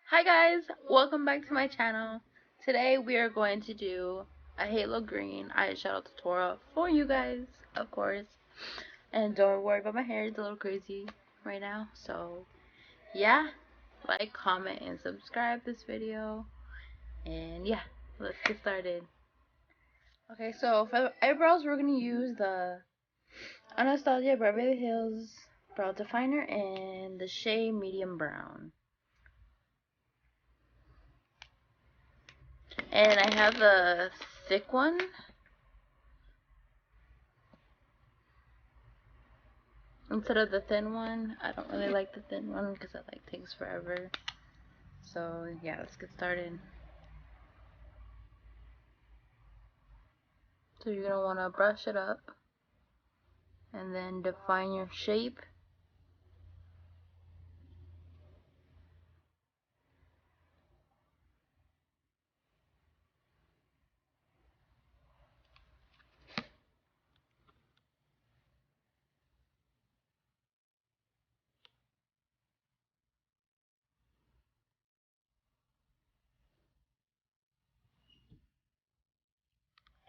Hi guys, welcome back to my channel. Today we are going to do a halo green eyeshadow tutorial for you guys, of course. And don't worry about my hair, it's a little crazy right now. So yeah, like, comment, and subscribe this video. And yeah, let's get started. Okay, so for the eyebrows we're going to use the Anastasia Beverly Hills Brow Definer and the shade medium brown. And I have the thick one instead of the thin one. I don't really like the thin one because it takes forever. So yeah, let's get started. So you're gonna want to brush it up and then define your shape.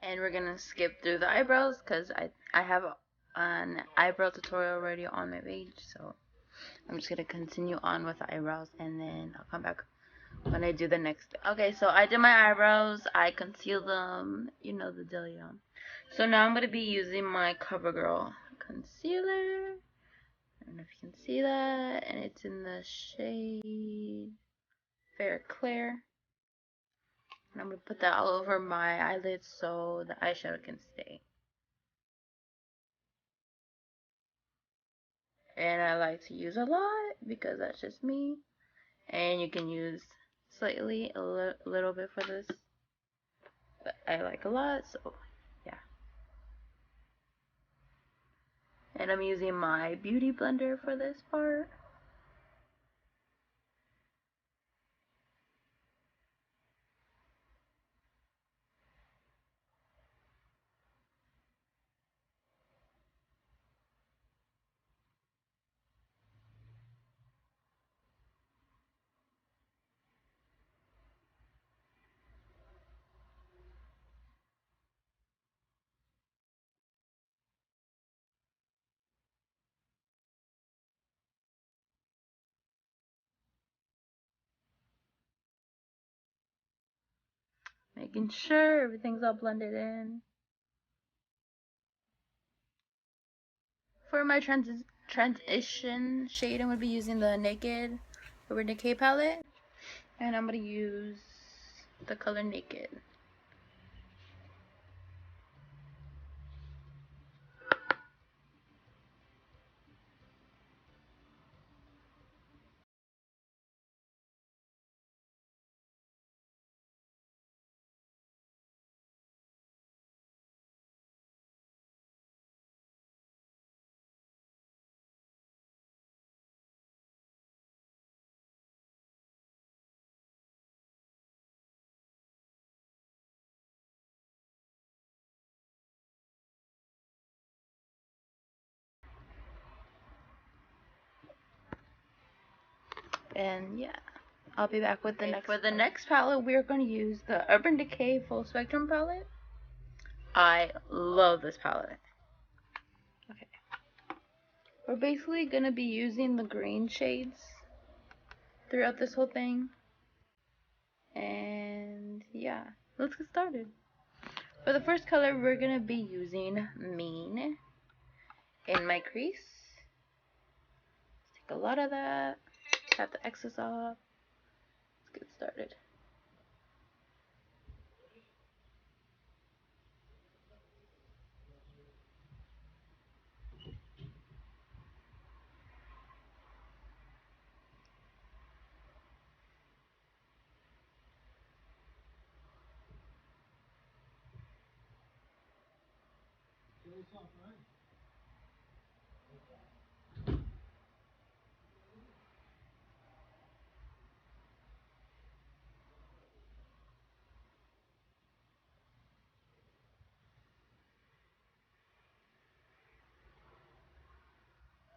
And we're gonna skip through the eyebrows because I have an eyebrow tutorial already on my page. So I'm just gonna continue on with the eyebrows and then I'll come back when I do the next thing. Okay, so I did my eyebrows, I concealed them, you know the dealio. So now I'm gonna be using my CoverGirl concealer. I don't know if you can see that, and it's in the shade Fair Clear. And I'm gonna put that all over my eyelids so the eyeshadow can stay. And I like to use a lot because that's just me. And you can use slightly a little bit for this, but I like a lot, so yeah. And I'm using my beauty blender for this part. Making sure everything's all blended in. For my transition shade, I'm going to be using the Naked Urban Decay palette. And I'm going to use the color Naked. And yeah, I'll be back with the next. For the next palette, we're going to use the Urban Decay Full Spectrum palette. I love this palette. Okay. We're basically going to be using the green shades throughout this whole thing. And yeah, let's get started. For the first color, we're going to be using Mean in my crease. Take a lot of that, tap the excess off. Let's get started.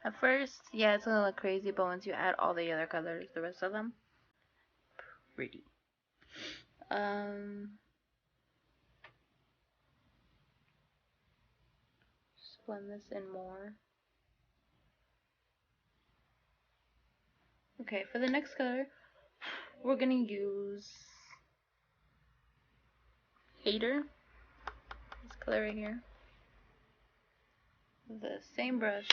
At first, yeah, it's gonna look crazy, but once you add all the other colors, the rest of them, pretty. Just blend this in more. Okay, for the next color, we're gonna use Hater. This color right here. The same brush.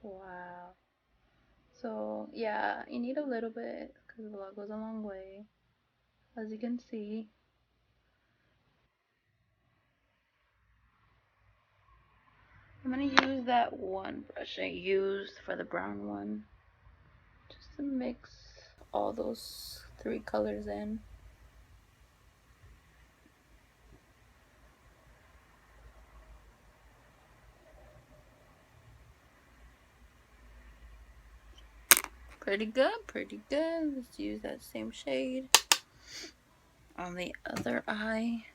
Wow. So yeah, you need a little bit because the vlog goes a long way, as you can see. I'm gonna use that one brush I used for the brown one, just to mix all those three colors in. Pretty good, pretty good. Let's use that same shade on the other eye.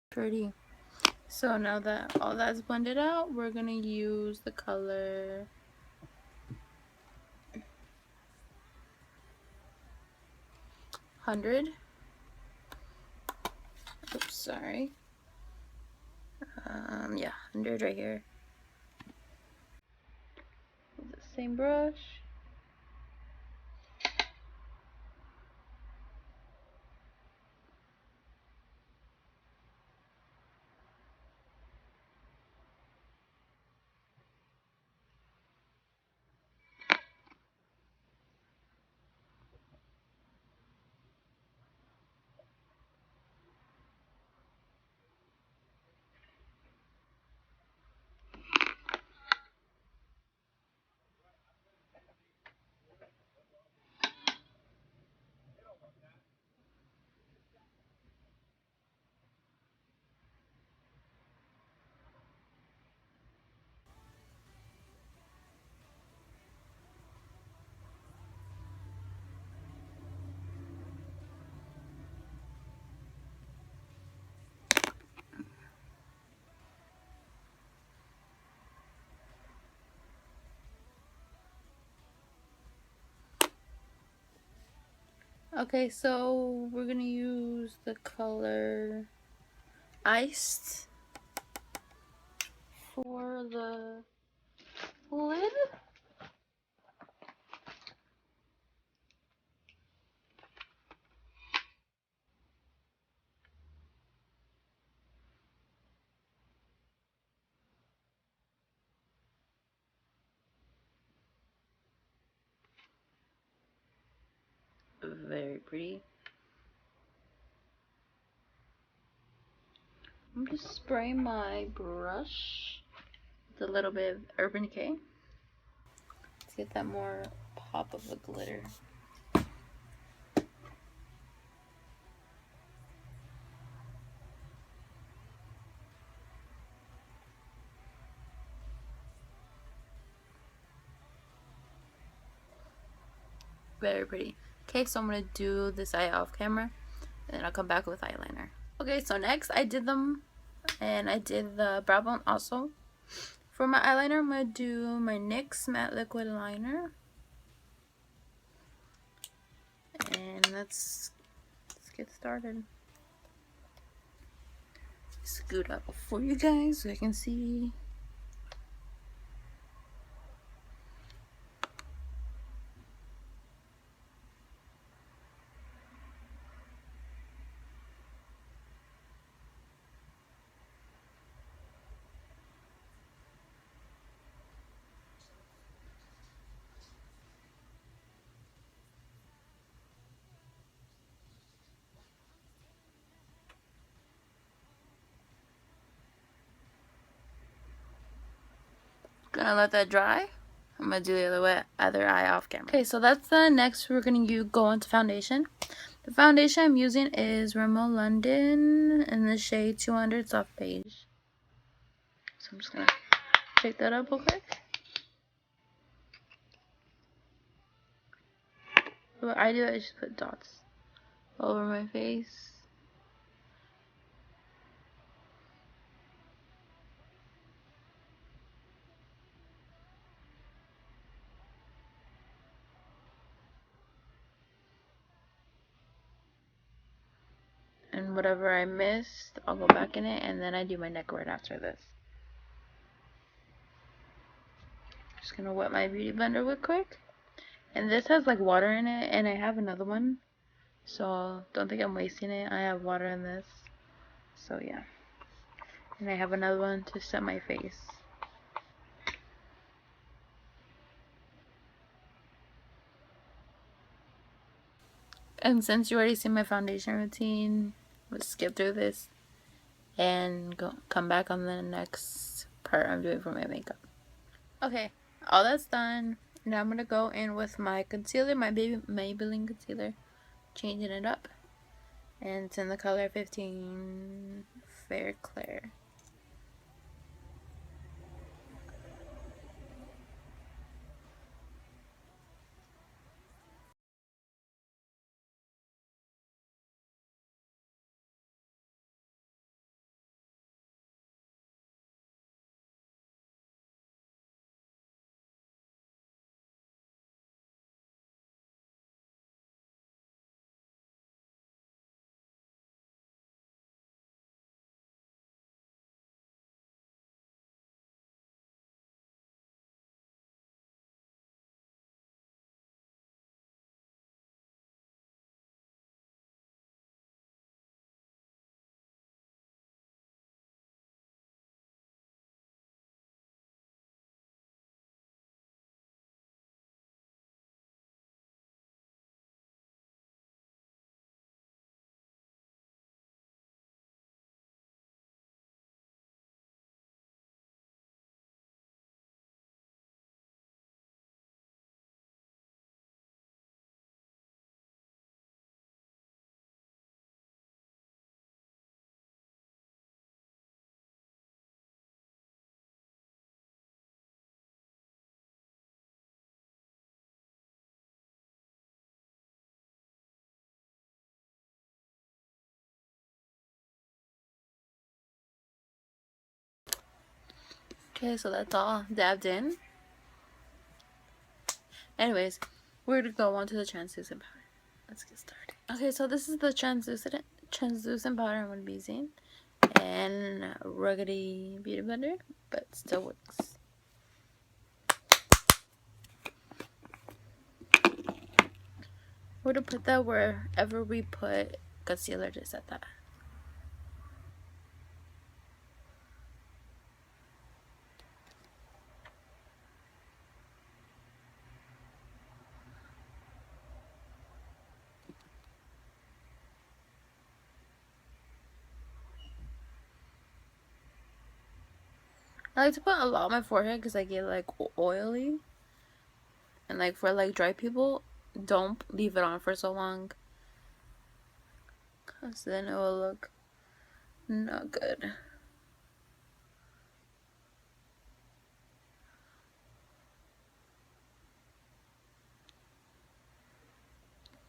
Pretty. So now that all that's blended out, we're gonna use the color Hundred. Oops, sorry. Yeah, 100 right here. With the same brush. Okay, so we're gonna use the color Iced for the lid. Very pretty. I'm just spraying my brush with a little bit of Urban Decay. Let's get that more pop of the glitter. Very pretty. Okay, so I'm gonna do this eye off camera, and then I'll come back with eyeliner. Okay, so next I did them, and I did the brow bone also. For my eyeliner, I'm gonna do my NYX matte liquid liner, and let's get started. Scoot up for you guys so I can see. gonna let that dry. I'm gonna do the other eye off camera. Okay, so that's done. Next, we're gonna go into foundation. The foundation I'm using is Rimmel London in the shade 200 Soft Beige. So I'm just gonna shake that up real quick. What I do is just put dots over my face. And whatever I missed, I'll go back in it, and then I do my neck right after this. Just gonna wet my beauty blender real quick. And this has like water in it, and I have another one, so don't think I'm wasting it. I have water in this, so yeah. And I have another one to set my face. And since you already seen my foundation routine, let's skip through this and come back on the next part I'm doing for my makeup. Okay, all that's done. Now I'm gonna go in with my concealer, my Maybelline concealer, changing it up, and it's in the color 15 Fair Clair. Okay, so that's all dabbed in. Anyways, we're gonna go on to the translucent powder. Let's get started. Okay, so this is the translucent powder I'm gonna be using, and Ruggedy Beauty Blender, but still works. We're gonna put that wherever we put concealer to set that. I like to put a lot on my forehead because I get like oily, and like for like dry people, don't leave it on for so long, because then it will look not good.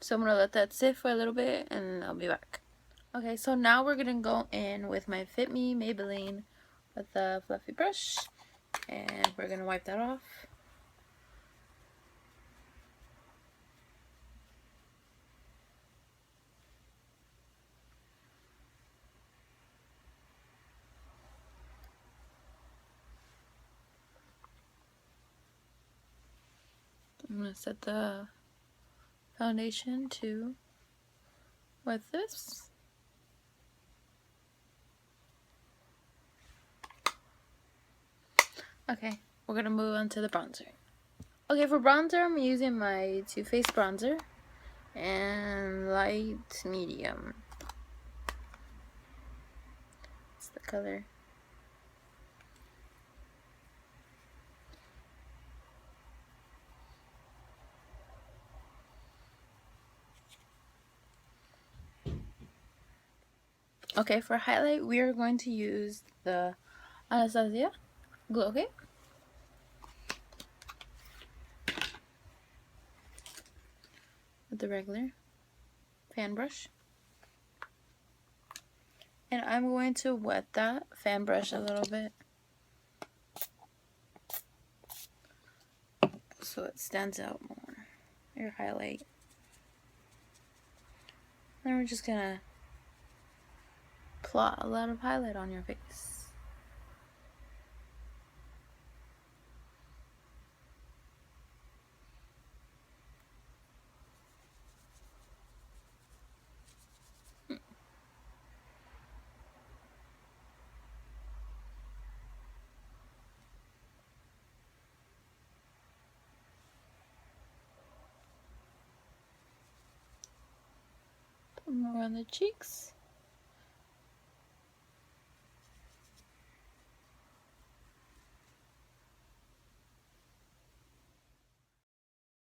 So I'm gonna let that sit for a little bit and I'll be back. Okay, so now we're gonna go in with my Fit Me Maybelline with the fluffy brush, and we're gonna wipe that off. I'm gonna set the foundation to with this. Okay, we're gonna move on to the bronzer. Okay, for bronzer, I'm using my Too Faced bronzer and light medium. It's the color. Okay, for highlight, we are going to use the Anastasia Glow Kit. With the regular fan brush. And I'm going to wet that fan brush a little bit so it stands out more. Your highlight. Then we're just gonna plot a lot of highlight on your face. More on the cheeks.